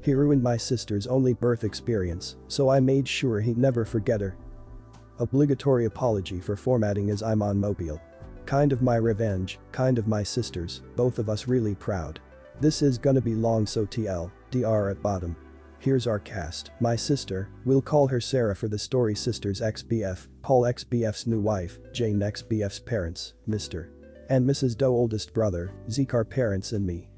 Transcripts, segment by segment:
He ruined my sister's only birth experience, so I made sure he'd never forget her. Obligatory apology for formatting as I'm on mobile. Kind of my revenge, kind of my sister's, both of us really proud. This is gonna be long, so TLDR at bottom. Here's our cast. My sister, we'll call her Sarah for the story. Sister's ex-BF, Paul ex-BF's new wife, Jane ex-BF's parents, Mr. and Mrs. Doe oldest brother, Zeke our parents and me.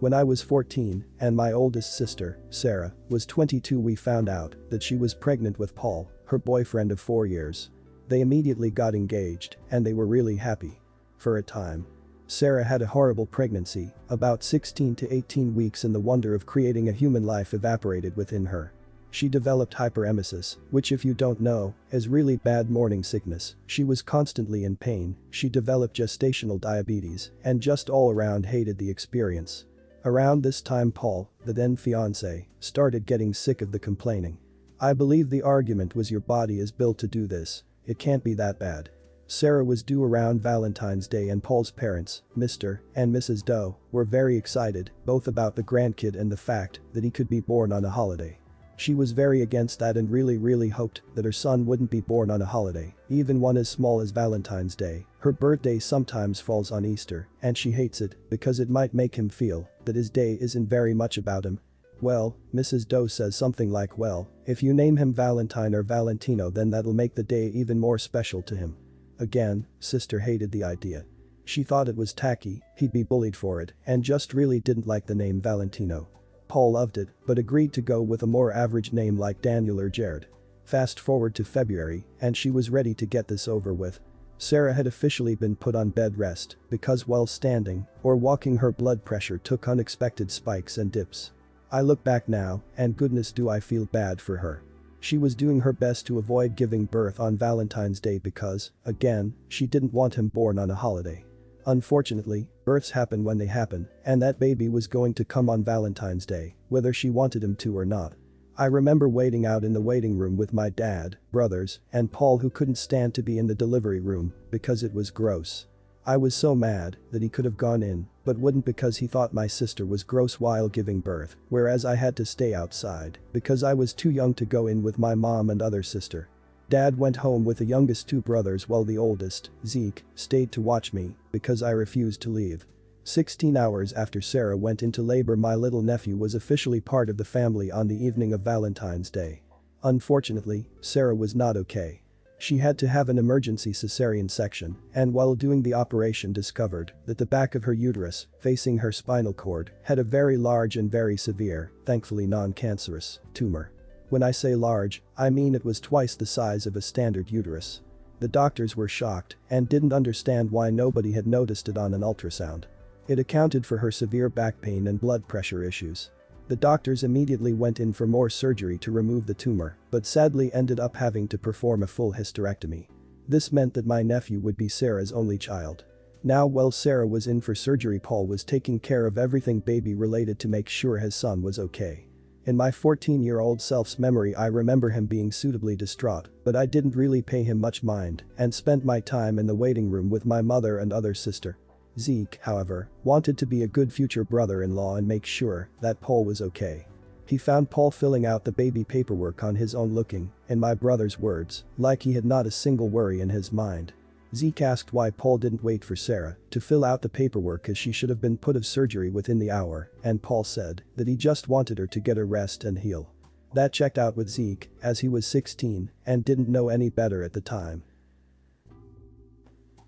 When I was 14 and my oldest sister, Sarah, was 22, we found out that she was pregnant with Paul, her boyfriend of 4 years. They immediately got engaged and they were really happy. For a time. Sarah had a horrible pregnancy, about 16 to 18 weeks, and the wonder of creating a human life evaporated within her. She developed hyperemesis, which if you don't know, is really bad morning sickness. She was constantly in pain, she developed gestational diabetes, and just all around hated the experience. Around this time Paul, the then fiancé, started getting sick of the complaining. I believe the argument was, your body is built to do this, it can't be that bad. Sarah was due around Valentine's Day and Paul's parents, Mr. and Mrs. Doe, were very excited, both about the grandkid and the fact that he could be born on a holiday. She was very against that and really hoped that her son wouldn't be born on a holiday, even one as small as Valentine's Day. Her birthday sometimes falls on Easter, and she hates it because it might make him feel that his day isn't very much about him. Well, Mrs. Doe says something like, well, if you name him Valentine or Valentino, then that'll make the day even more special to him. Again, sister hated the idea. She thought it was tacky, he'd be bullied for it, and just really didn't like the name Valentino. Paul loved it, but agreed to go with a more average name like Daniel or Jared. Fast forward to February, and she was ready to get this over with. Sarah had officially been put on bed rest because while standing or walking her blood pressure took unexpected spikes and dips. I look back now, and goodness do I feel bad for her. She was doing her best to avoid giving birth on Valentine's Day because, again, she didn't want him born on a holiday. Unfortunately, births happen when they happen, and that baby was going to come on Valentine's Day, whether she wanted him to or not. I remember waiting out in the waiting room with my dad, brothers, and Paul, who couldn't stand to be in the delivery room because it was gross. I was so mad that he could have gone in, but wouldn't because he thought my sister was gross while giving birth, whereas I had to stay outside because I was too young to go in with my mom and other sister. Dad went home with the youngest 2 brothers while the oldest, Zeke, stayed to watch me because I refused to leave. 16 hours after Sarah went into labor, my little nephew was officially part of the family on the evening of Valentine's Day. Unfortunately, Sarah was not okay. She had to have an emergency cesarean section, and while doing the operation discovered that the back of her uterus, facing her spinal cord, had a very large and very severe, thankfully non-cancerous, tumor. When I say large, I mean it was twice the size of a standard uterus. The doctors were shocked and didn't understand why nobody had noticed it on an ultrasound. It accounted for her severe back pain and blood pressure issues. The doctors immediately went in for more surgery to remove the tumor, but sadly ended up having to perform a full hysterectomy. This meant that my nephew would be Sarah's only child. Now while Sarah was in for surgery, Paul was taking care of everything baby related to make sure his son was okay. In my 14-year-old self's memory, I remember him being suitably distraught, but I didn't really pay him much mind and spent my time in the waiting room with my mother and other sister. Zeke, however, wanted to be a good future brother-in-law and make sure that Paul was okay. He found Paul filling out the baby paperwork on his own, looking, in my brother's words, like he had not a single worry in his mind. Zeke asked why Paul didn't wait for Sarah to fill out the paperwork as she should have been put of surgery within the hour, and Paul said that he just wanted her to get a rest and heal. That checked out with Zeke, as he was 16 and didn't know any better at the time.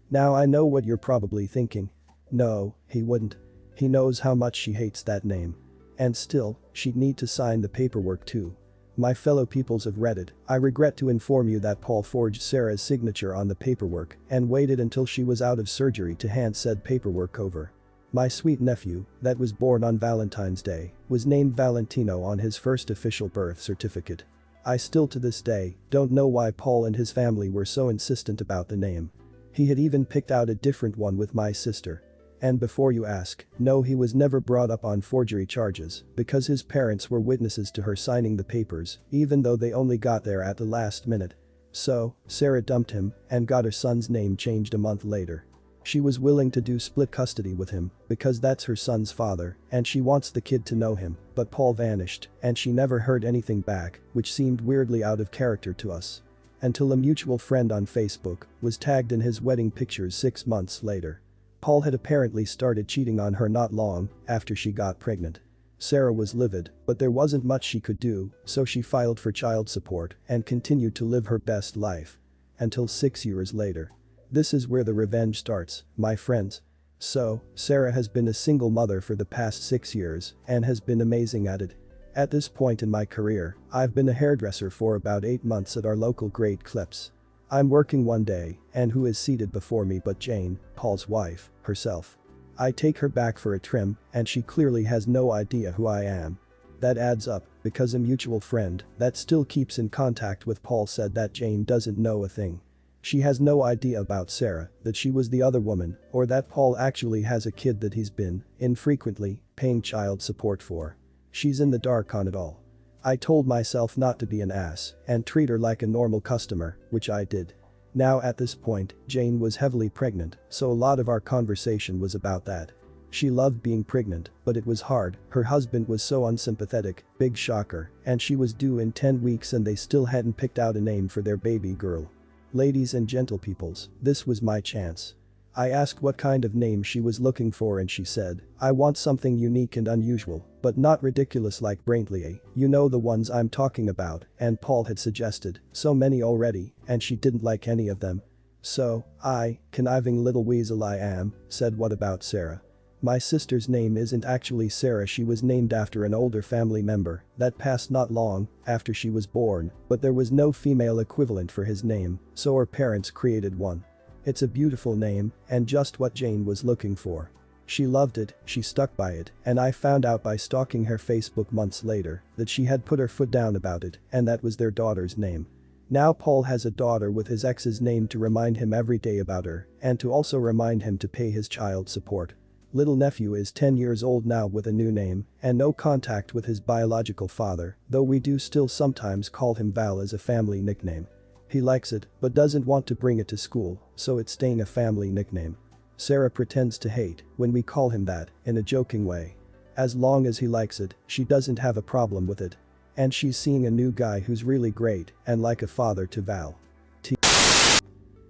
Now I know what you're probably thinking. No, he wouldn't. He knows how much she hates that name. And still, she'd need to sign the paperwork too. My fellow peoples of Reddit, I regret to inform you that Paul forged Sarah's signature on the paperwork and waited until she was out of surgery to hand said paperwork over. My sweet nephew, that was born on Valentine's Day, was named Valentino on his first official birth certificate. I still to this day don't know why Paul and his family were so insistent about the name. He had even picked out a different one with my sister. And before you ask, no, he was never brought up on forgery charges because his parents were witnesses to her signing the papers, even though they only got there at the last minute. So, Sarah dumped him and got her son's name changed a month later. She was willing to do split custody with him because that's her son's father and she wants the kid to know him, but Paul vanished and she never heard anything back, which seemed weirdly out of character to us. Until a mutual friend on Facebook was tagged in his wedding pictures 6 months later. Paul had apparently started cheating on her not long after she got pregnant. Sarah was livid, but there wasn't much she could do, so she filed for child support and continued to live her best life. Until 6 years later. This is where the revenge starts, my friends. So, Sarah has been a single mother for the past 6 years and has been amazing at it. At this point in my career, I've been a hairdresser for about 8 months at our local Great Clips. I'm working one day, and who is seated before me but Jane, Paul's wife, herself. I take her back for a trim, and she clearly has no idea who I am. That adds up, because a mutual friend that still keeps in contact with Paul said that Jane doesn't know a thing. She has no idea about Sarah, that she was the other woman, or that Paul actually has a kid that he's been, infrequently, paying child support for. She's in the dark on it all. I told myself not to be an ass and treat her like a normal customer, which I did. Now at this point, Jane was heavily pregnant, so a lot of our conversation was about that. She loved being pregnant, but it was hard, her husband was so unsympathetic, big shocker, and she was due in 10 weeks and they still hadn't picked out a name for their baby girl. Ladies and gentlepeoples, this was my chance. I asked what kind of name she was looking for and she said, I want something unique and unusual, but not ridiculous like Braintley, you know the ones I'm talking about, and Paul had suggested so many already, and she didn't like any of them. So, I, conniving little weasel I am, said what about Sarah? My sister's name isn't actually Sarah, she was named after an older family member that passed not long after she was born, but there was no female equivalent for his name, so her parents created one. It's a beautiful name and just what Jane was looking for. She loved it, she stuck by it, and I found out by stalking her Facebook months later that she had put her foot down about it and that was their daughter's name. Now Paul has a daughter with his ex's name to remind him every day about her and to also remind him to pay his child support. Little nephew is 10 years old now with a new name and no contact with his biological father, though we do still sometimes call him Val as a family nickname. He likes it, but doesn't want to bring it to school, so it's staying a family nickname. Sarah pretends to hate when we call him that, in a joking way. As long as he likes it, she doesn't have a problem with it. And she's seeing a new guy who's really great and like a father to Val.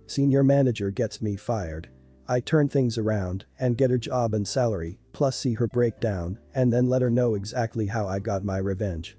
Senior manager gets me fired. I turn things around and get her job and salary, plus see her break down and then let her know exactly how I got my revenge.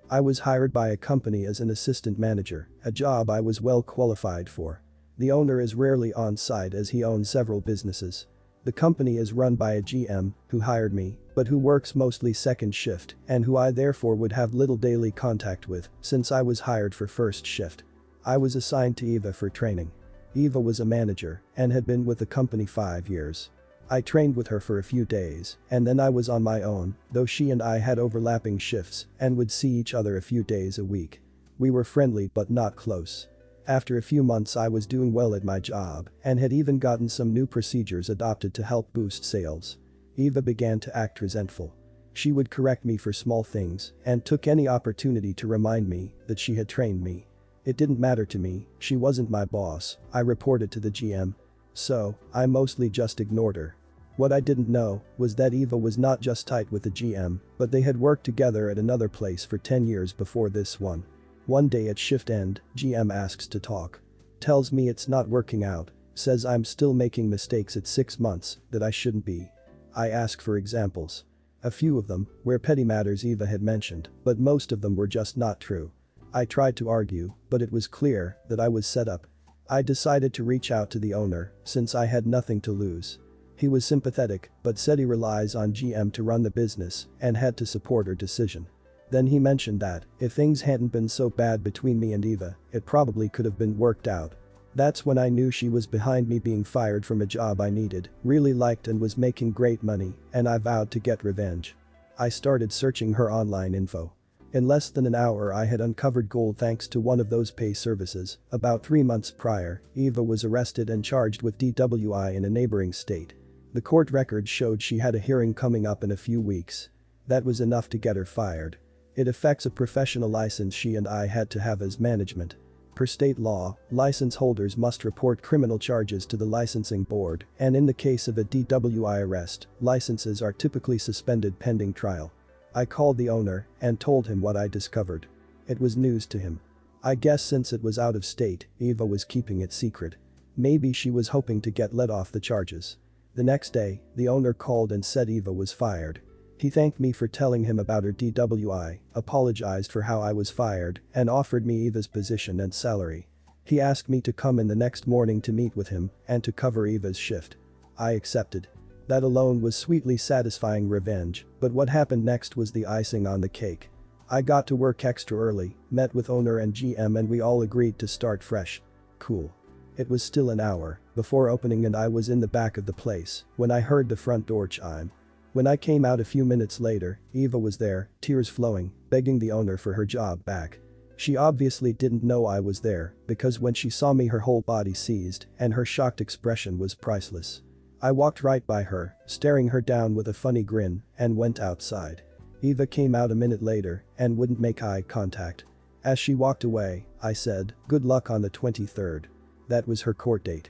I was hired by a company as an assistant manager, a job I was well qualified for. The owner is rarely on site as he owns several businesses. The company is run by a GM who hired me, but who works mostly second shift and who I therefore would have little daily contact with since I was hired for first shift. I was assigned to Eva for training. Eva was a manager and had been with the company 5 years. I trained with her for a few days and then I was on my own, though she and I had overlapping shifts and would see each other a few days a week. We were friendly but not close. After a few months I was doing well at my job and had even gotten some new procedures adopted to help boost sales. Eva began to act resentful. She would correct me for small things and took any opportunity to remind me that she had trained me. It didn't matter to me, she wasn't my boss, I reported to the GM. So, I mostly just ignored her. What I didn't know was that Eva was not just tight with the GM, but they had worked together at another place for 10 years before this one. One day at shift end, GM asks to talk. Tells me it's not working out, says I'm still making mistakes at 6 months that I shouldn't be. I ask for examples. A few of them were petty matters Eva had mentioned, but most of them were just not true. I tried to argue, but it was clear that I was set up. I decided to reach out to the owner since I had nothing to lose. He was sympathetic but said he relies on GM to run the business and had to support her decision. Then he mentioned that if things hadn't been so bad between me and Eva, it probably could have been worked out. That's when I knew she was behind me being fired from a job I needed, really liked and was making great money, and I vowed to get revenge. I started searching her online info. In less than an hour I had uncovered gold thanks to one of those pay services. About 3 months prior, Eva was arrested and charged with DWI in a neighboring state. The court records showed she had a hearing coming up in a few weeks. That was enough to get her fired. It affects a professional license she and I had to have as management. Per state law, license holders must report criminal charges to the licensing board, and in the case of a DWI arrest, licenses are typically suspended pending trial. I called the owner and told him what I discovered. It was news to him. I guess since it was out of state, Eva was keeping it secret. Maybe she was hoping to get let off the charges. The next day, the owner called and said Eva was fired. He thanked me for telling him about her DWI, apologized for how I was fired, and offered me Eva's position and salary. He asked me to come in the next morning to meet with him and to cover Eva's shift. I accepted. That alone was sweetly satisfying revenge, but what happened next was the icing on the cake. I got to work extra early, met with owner and GM, and we all agreed to start fresh. Cool. It was still an hour before opening and I was in the back of the place when I heard the front door chime. When I came out a few minutes later, Eva was there, tears flowing, begging the owner for her job back. She obviously didn't know I was there because when she saw me her whole body seized and her shocked expression was priceless. I walked right by her, staring her down with a funny grin, and went outside. Eva came out a minute later and wouldn't make eye contact. As she walked away, I said, "Good luck on the 23rd. That was her court date.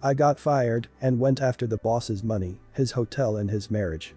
I got fired and went after the boss's money, his hotel and his marriage.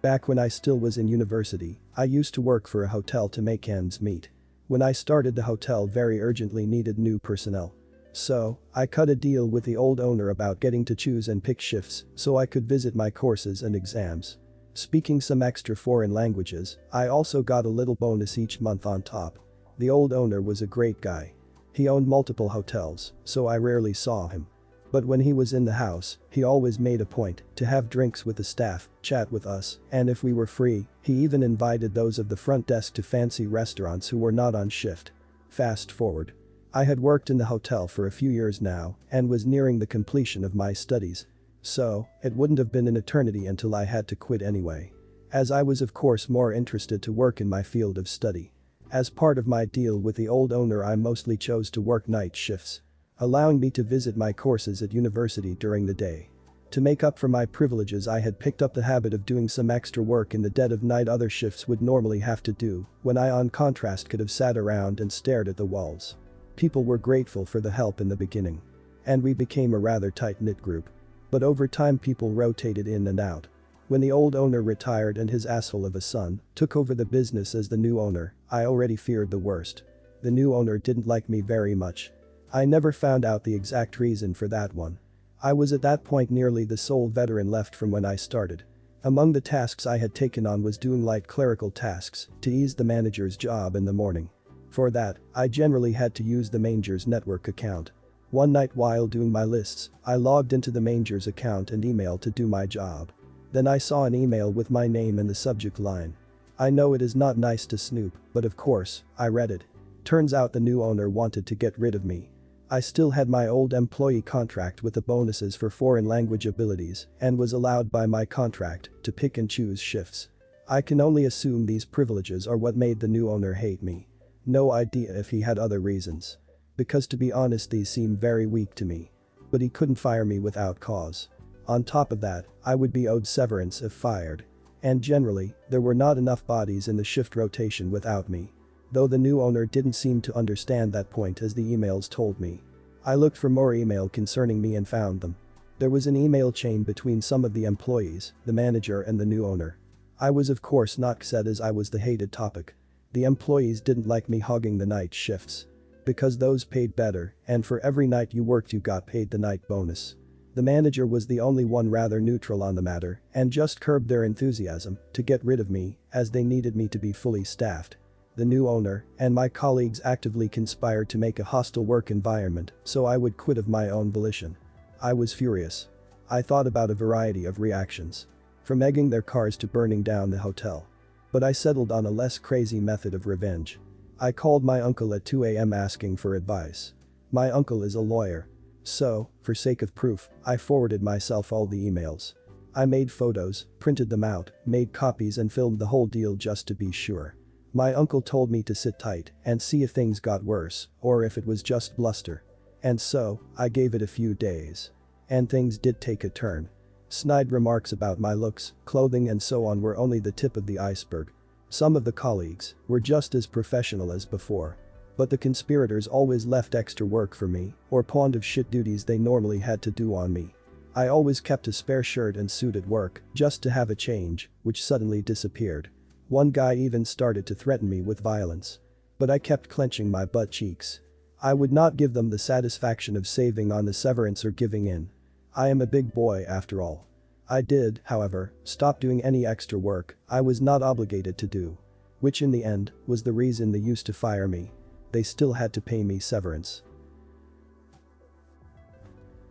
Back when I still was in university, I used to work for a hotel to make ends meet. When I started, the hotel very urgently needed new personnel. So, I cut a deal with the old owner about getting to choose and pick shifts so I could visit my courses and exams. Speaking some extra foreign languages, I also got a little bonus each month on top. The old owner was a great guy. He owned multiple hotels, so I rarely saw him. But when he was in the house, he always made a point to have drinks with the staff, chat with us, and if we were free, he even invited those of the front desk to fancy restaurants who were not on shift. Fast forward. I had worked in the hotel for a few years now and was nearing the completion of my studies. So, it wouldn't have been an eternity until I had to quit anyway. As I was of course more interested to work in my field of study. As part of my deal with the old owner, I mostly chose to work night shifts, allowing me to visit my courses at university during the day. To make up for my privileges, I had picked up the habit of doing some extra work in the dead of night other shifts would normally have to do, when I on contrast could have sat around and stared at the walls. People were grateful for the help in the beginning. And we became a rather tight-knit group. But over time people rotated in and out. When the old owner retired and his asshole of a son took over the business as the new owner, I already feared the worst. The new owner didn't like me very much. I never found out the exact reason for that one. I was at that point nearly the sole veteran left from when I started. Among the tasks I had taken on was doing light clerical tasks to ease the manager's job in the morning. For that, I generally had to use the manager's network account. One night while doing my lists, I logged into the manager's account and emailed to do my job. Then I saw an email with my name in the subject line. I know it is not nice to snoop, but of course, I read it. Turns out the new owner wanted to get rid of me. I still had my old employee contract with the bonuses for foreign language abilities and was allowed by my contract to pick and choose shifts. I can only assume these privileges are what made the new owner hate me. No idea if he had other reasons. Because to be honest, these seem very weak to me. But he couldn't fire me without cause. On top of that, I would be owed severance if fired. And generally, there were not enough bodies in the shift rotation without me. Though the new owner didn't seem to understand that point, as the emails told me. I looked for more email concerning me and found them. There was an email chain between some of the employees, the manager and the new owner. I was of course not upset as I was the hated topic. The employees didn't like me hogging the night shifts. Because those paid better, and for every night you worked you got paid the night bonus. The manager was the only one rather neutral on the matter and just curbed their enthusiasm to get rid of me as they needed me to be fully staffed. The new owner and my colleagues actively conspired to make a hostile work environment so I would quit of my own volition. I was furious. I thought about a variety of reactions. From egging their cars to burning down the hotel. But I settled on a less crazy method of revenge. I called my uncle at 2 a.m. asking for advice. My uncle is a lawyer. So, for sake of proof, I forwarded myself all the emails. I made photos, printed them out, made copies and filmed the whole deal just to be sure. My uncle told me to sit tight and see if things got worse or if it was just bluster. And so, I gave it a few days. And things did take a turn. Snide remarks about my looks, clothing and so on were only the tip of the iceberg. Some of the colleagues were just as professional as before. But the conspirators always left extra work for me or pawned of shit duties they normally had to do on me. I always kept a spare shirt and suit at work just to have a change, which suddenly disappeared. One guy even started to threaten me with violence. But I kept clenching my butt cheeks. I would not give them the satisfaction of saving on the severance or giving in. I am a big boy after all. I did, however, stop doing any extra work I was not obligated to do. Which in the end was the reason they used to fire me. They still had to pay me severance.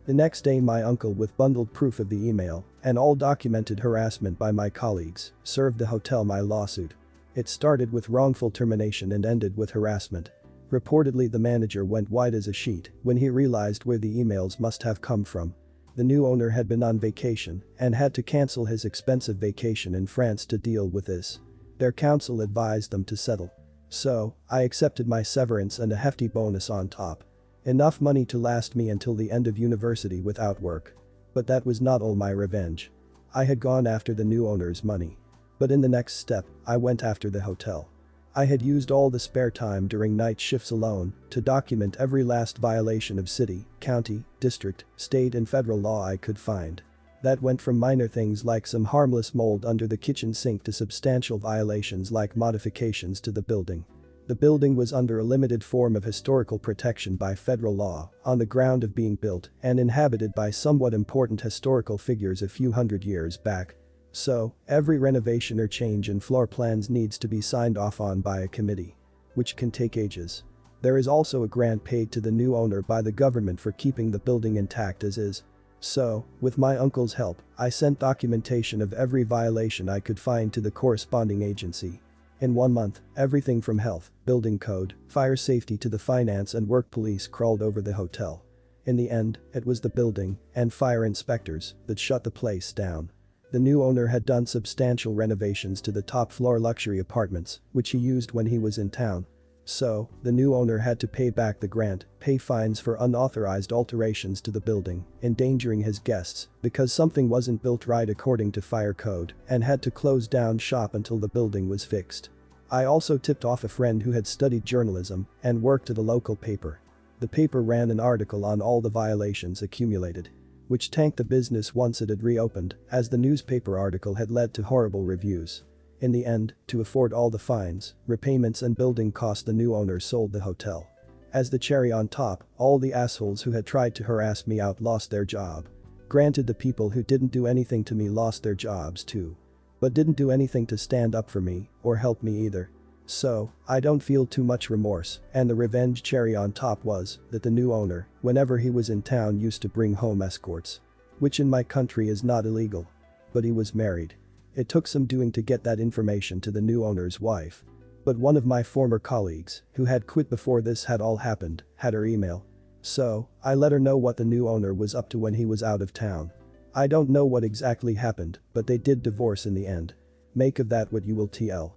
The next day my uncle, with bundled proof of the email and all documented harassment by my colleagues, served the hotel my lawsuit. It started with wrongful termination and ended with harassment. Reportedly the manager went white as a sheet when he realized where the emails must have come from. The new owner had been on vacation and had to cancel his expensive vacation in France to deal with this. Their counsel advised them to settle. So, I accepted my severance and a hefty bonus on top. Enough money to last me until the end of university without work. But that was not all my revenge. I had gone after the new owner's money. But in the next step, I went after the hotel. I had used all the spare time during night shifts alone to document every last violation of city, county, district, state and federal law I could find. That went from minor things like some harmless mold under the kitchen sink to substantial violations like modifications to the building. The building was under a limited form of historical protection by federal law on the ground of being built and inhabited by somewhat important historical figures a few hundred years back. So, every renovation or change in floor plans needs to be signed off on by a committee. Which can take ages. There is also a grant paid to the new owner by the government for keeping the building intact as is. So, with my uncle's help, I sent documentation of every violation I could find to the corresponding agency. In 1 month, everything from health, building code, fire safety to the finance and work police crawled over the hotel. In the end, it was the building and fire inspectors that shut the place down. The new owner had done substantial renovations to the top floor luxury apartments, which he used when he was in town. So, the new owner had to pay back the grant, pay fines for unauthorized alterations to the building, endangering his guests because something wasn't built right according to fire code, and had to close down shop until the building was fixed. I also tipped off a friend who had studied journalism and worked at a local paper. The paper ran an article on all the violations accumulated, which tanked the business once it had reopened, as the newspaper article had led to horrible reviews. In the end, to afford all the fines, repayments and building costs, the new owner sold the hotel. As the cherry on top, all the assholes who had tried to harass me out lost their job. Granted, the people who didn't do anything to me lost their jobs too. But didn't do anything to stand up for me or help me either. So, I don't feel too much remorse, and the revenge cherry on top was that the new owner, whenever he was in town, used to bring home escorts. Which in my country is not illegal. But he was married. It took some doing to get that information to the new owner's wife. But one of my former colleagues, who had quit before this had all happened, had her email. So, I let her know what the new owner was up to when he was out of town. I don't know what exactly happened, but they did divorce in the end. Make of that what you will, TL.